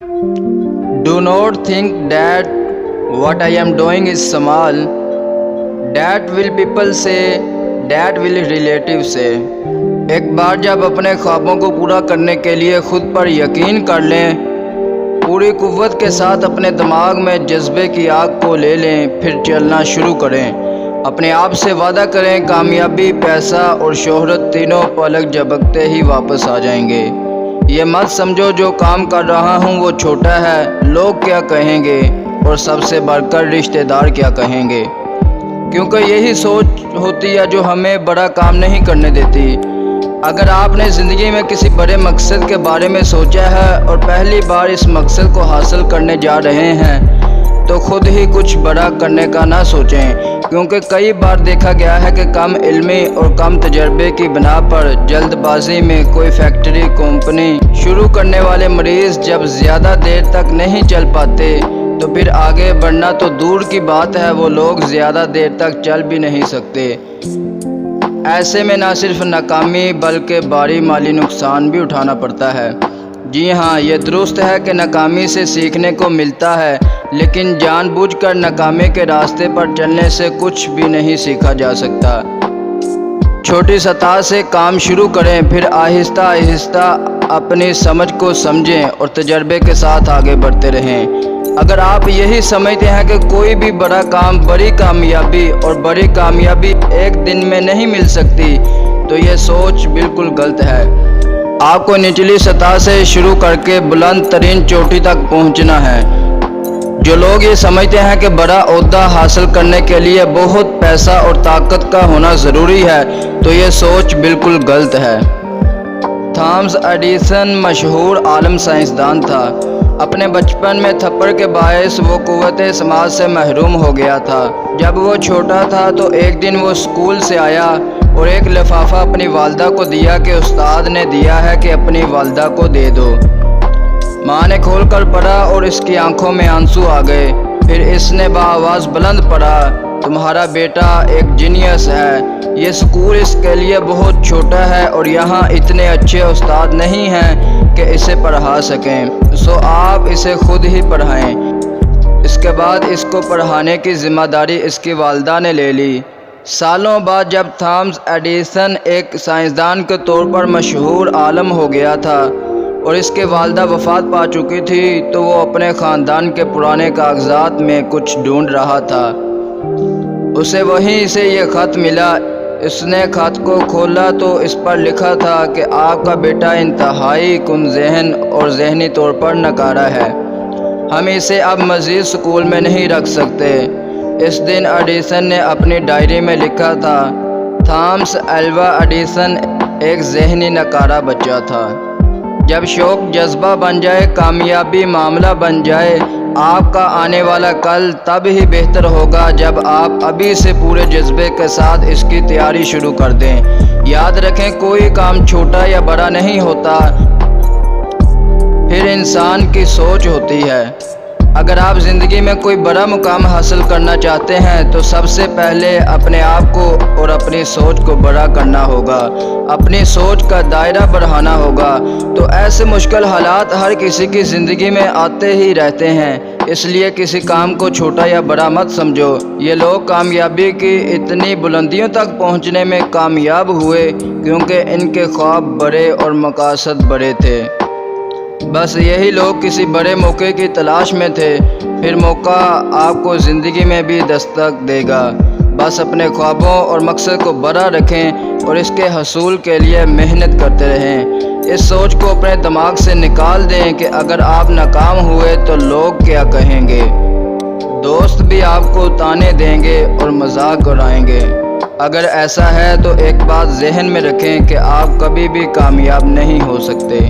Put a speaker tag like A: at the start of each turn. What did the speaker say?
A: Do not think that what I am doing is small. That will people say, that will relative say. एक बार जब अपने ख्वाबों को पूरा करने के लिए खुद पर यकीन कर लें, पूरी कुव्वत के साथ अपने दिमाग में जज्बे की आग को ले लें, फिर चलना शुरू करें। अपने आप से वादा करें, कामयाबी, पैसा और शोहरत तीनों पलक झपकते ही वापस आ जाएंगे। ये मत समझो जो काम कर रहा हूँ वो छोटा है, लोग क्या कहेंगे, और सबसे बढ़कर रिश्तेदार क्या कहेंगे, क्योंकि यही सोच होती है जो हमें बड़ा काम नहीं करने देती। अगर आपने ज़िंदगी में किसी बड़े मकसद के बारे में सोचा है और पहली बार इस मकसद को हासिल करने जा रहे हैं तो खुद ही कुछ बड़ा करने का ना सोचें, क्योंकि कई बार देखा गया है कि कम इल्मी और कम तजर्बे की बिना पर जल्दबाजी में कोई फैक्ट्री, कंपनी शुरू करने वाले मरीज़ जब ज़्यादा देर तक नहीं चल पाते तो फिर आगे बढ़ना तो दूर की बात है, वो लोग ज़्यादा देर तक चल भी नहीं सकते। ऐसे में ना सिर्फ नाकामी बल्कि भारी माली नुकसान भी उठाना पड़ता है। जी हाँ, ये दुरुस्त है कि नाकामी से सीखने को मिलता है, लेकिन जानबूझकर नाकामी के रास्ते पर चलने से कुछ भी नहीं सीखा जा सकता। छोटी सतह से काम शुरू करें, फिर आहिस्ता आहिस्ता अपनी समझ को समझें और तजर्बे के साथ आगे बढ़ते रहें। अगर आप यही समझते हैं कि कोई भी बड़ा काम, बड़ी कामयाबी और बड़ी कामयाबी एक दिन में नहीं मिल सकती, तो ये सोच बिल्कुल गलत है। आपको निचली सतह से शुरू करके बुलंद तरीन चोटी तक पहुंचना है। जो लोग ये समझते हैं कि बड़ा ओहदा हासिल करने के लिए बहुत पैसा और ताकत का होना ज़रूरी है, तो ये सोच बिल्कुल गलत है। थॉमस एडिसन मशहूर आलम साइंसदान था। अपने बचपन में थप्पड़ के बायस वो कुव्वते समाज से महरूम हो गया था। जब वो छोटा था तो एक दिन वो स्कूल से आया और एक लिफाफा अपनी वालदा को दिया कि उस्ताद ने दिया है कि अपनी वालदा को दे दो। माँ ने खोलकर पढ़ा और इसकी आंखों में आंसू आ गए। फिर इसने बाआवाज़ बुलंद पढ़ा, तुम्हारा बेटा एक जीनियस है, ये स्कूल इसके लिए बहुत छोटा है और यहाँ इतने अच्छे उस्ताद नहीं हैं कि इसे पढ़ा सकें, सो आप इसे खुद ही पढ़ाएं। इसके बाद इसको पढ़ाने की ज़िम्मेदारी इसकी वालदा ने ले ली। सालों बाद जब थॉमस एडिसन एक साइंसदान के तौर पर मशहूर आलम हो गया था और इसके वालदा वफ़ात पा चुकी थी, तो वो अपने ख़ानदान के पुराने कागजात में कुछ ढूंढ रहा था। उसे वहीं से ये ख़त मिला। इसने ख़त को खोला तो इस पर लिखा था कि आपका बेटा इंतहाई कुन ज़हन और ज़हनी तौर पर नकारा है, हम इसे अब मज़ीद स्कूल में नहीं रख सकते। इस दिन एडिसन ने अपनी डायरी में लिखा था, थॉमस अल्वा एडिसन एक ज़हनी नकारा बच्चा था। जब शौक़ जज्बा बन जाए, कामयाबी मामला बन जाए, आपका आने वाला कल तब ही बेहतर होगा जब आप अभी से पूरे जज्बे के साथ इसकी तैयारी शुरू कर दें। याद रखें, कोई काम छोटा या बड़ा नहीं होता, फिर इंसान की सोच होती है। अगर आप ज़िंदगी में कोई बड़ा मुकाम हासिल करना चाहते हैं तो सबसे पहले अपने आप को और अपनी सोच को बड़ा करना होगा, अपनी सोच का दायरा बढ़ाना होगा। तो ऐसे मुश्किल हालात हर किसी की ज़िंदगी में आते ही रहते हैं, इसलिए किसी काम को छोटा या बड़ा मत समझो। ये लोग कामयाबी की इतनी बुलंदियों तक पहुंचने में कामयाब हुए क्योंकि इनके ख्वाब बड़े और मकासद बड़े थे। बस यही लोग किसी बड़े मौके की तलाश में थे, फिर मौका आपको ज़िंदगी में भी दस्तक देगा। बस अपने ख्वाबों और मकसद को बड़ा रखें और इसके हसूल के लिए मेहनत करते रहें। इस सोच को अपने दिमाग से निकाल दें कि अगर आप नाकाम हुए तो लोग क्या कहेंगे। दोस्त भी आपको ताने देंगे और मजाक उड़ाएंगे। अगर ऐसा है तो एक बात जहन में रखें कि आप कभी भी कामयाब नहीं हो सकते।